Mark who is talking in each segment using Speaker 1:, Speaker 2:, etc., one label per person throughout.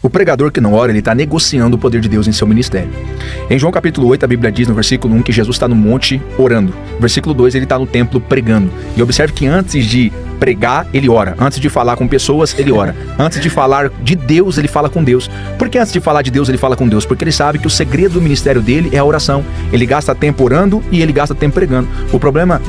Speaker 1: O pregador que não ora, ele está negociando o poder de Deus em seu ministério. Em João capítulo 8, a Bíblia diz no versículo 1 que Jesus está no monte orando. No versículo 2, ele está no templo pregando. E observe que antes de pregar, ele ora. Antes de falar com pessoas, ele ora. Antes de falar de Deus, ele fala com Deus. Por que antes de falar de Deus, ele fala com Deus? Porque ele sabe que o segredo do ministério dele é a oração. Ele gasta tempo orando e ele gasta tempo pregando. O problema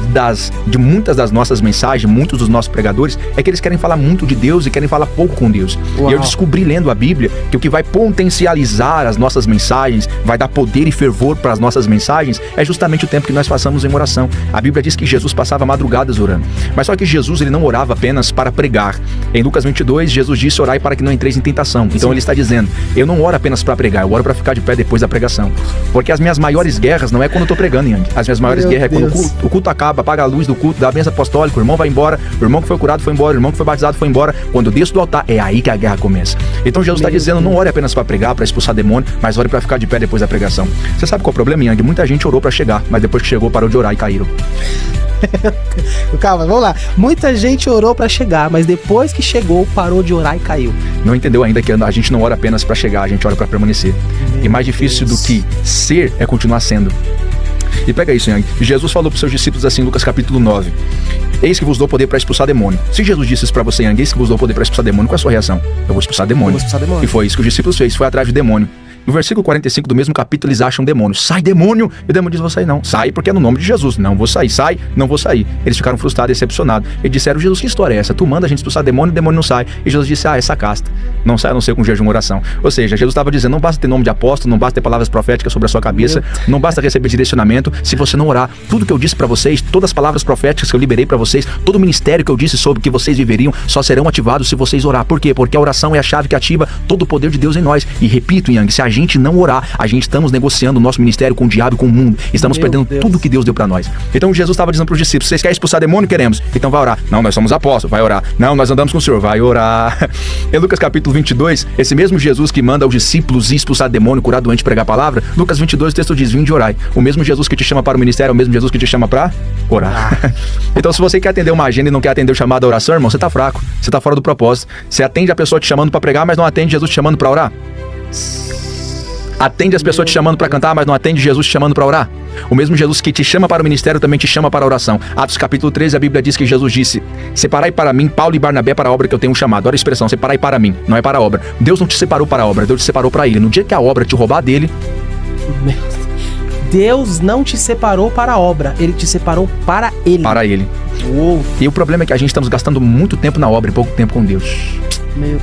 Speaker 1: de muitas das nossas mensagens, muitos dos nossos pregadores, é que eles querem falar muito de Deus e querem falar pouco com Deus. Uau. E eu descobri lendo a Bíblia que o que vai potencializar as nossas mensagens, vai dar poder e fervor para as nossas mensagens, é justamente o tempo que nós passamos em oração. A Bíblia diz que Jesus passava madrugadas orando. Mas só que Jesus, ele não orava apenas para pregar. Em Lucas 22, Jesus disse: orai para que não entreis em tentação. Então ele está dizendo, eu não oro apenas para pregar, eu oro para ficar de pé depois da pregação. Porque as minhas maiores guerras não é quando eu estou pregando, Yang. As minhas maiores guerras é quando o culto acaba, apaga a luz do culto, dá a bênção apostólica, o irmão vai embora, o irmão que foi curado foi embora, o irmão que foi batizado foi embora. Quando eu desço do altar, é aí que a guerra começa. Então Jesus está dizendo, não ore apenas para pregar, para expulsar demônio, mas ore para ficar de pé depois da pregação. Você sabe qual é o problema, Yang? Muita gente orou para chegar, mas depois que chegou parou de orar e caíram.
Speaker 2: Calma, vamos lá. Muita gente orou pra chegar, mas depois que chegou, parou de orar e caiu.
Speaker 1: Não entendeu ainda que a gente não ora apenas pra chegar, a gente ora pra permanecer. E mais difícil do que ser é continuar sendo. E pega isso, Yang. Jesus falou pros seus discípulos assim, Lucas capítulo 9. Eis que vos dou poder para expulsar demônio. Se Jesus disse isso pra você, Yang, eis que vos dou poder para expulsar demônio, qual é a sua reação? Eu vou expulsar demônio. E foi isso que os discípulos fez, foi atrás de demônio. No versículo 45 do mesmo capítulo, eles acham demônio. Sai, demônio! E o demônio diz, vou sair não. Sai porque é no nome de Jesus. Não vou sair. Sai, não vou sair. Eles ficaram frustrados, decepcionados. E disseram, Jesus, que história é essa? Tu manda a gente expulsar demônio, o demônio não sai. E Jesus disse, essa casta. Não sai a não ser com jejum e oração. Ou seja, Jesus estava dizendo, não basta ter nome de apóstolo, não basta ter palavras proféticas sobre a sua cabeça, não basta receber direcionamento, se você não orar. Tudo que eu disse pra vocês, todas as palavras proféticas que eu liberei pra vocês, todo o ministério que eu disse sobre que vocês viveriam, só serão ativados se vocês orar. Por quê? Porque a oração é a chave que ativa todo o poder de Deus em nós. E repito, Yang, se a gente não orar, a gente estamos negociando o nosso ministério com o diabo e com o mundo. Estamos perdendo tudo que Deus deu pra nós. Então Jesus estava dizendo para os discípulos, vocês querem expulsar demônio? Queremos. Então vai orar. Não, nós somos apóstolos. Vai orar. Não, nós andamos com o Senhor. Vai orar. Em Lucas capítulo 22, esse mesmo Jesus que manda os discípulos expulsar demônio, curar doente, pregar a palavra, Lucas 22, o texto diz, vinde orai. O mesmo Jesus que te chama para o ministério é o mesmo Jesus que te chama para orar. Então se você quer atender uma agenda e não quer atender o chamado à oração, irmão, você tá fraco. Você tá fora do propósito. Você atende a pessoa te chamando para pregar, mas não atende Jesus te chamando para orar. Atende as pessoas te chamando para cantar, mas não atende Jesus te chamando para orar. O mesmo Jesus que te chama para o ministério também te chama para a oração. Atos capítulo 13, a Bíblia diz que Jesus disse, separai para mim Paulo e Barnabé para a obra que eu tenho chamado. Olha a expressão, separai para mim, não é para a obra. Deus não te separou para a obra, Deus te separou para ele. No dia que a obra te roubar dele...
Speaker 2: Deus não te separou para a obra, ele te separou para ele.
Speaker 1: Para ele.
Speaker 2: Uou.
Speaker 1: E o problema é que a gente estamos gastando muito tempo na obra e pouco tempo com Deus.
Speaker 2: Meu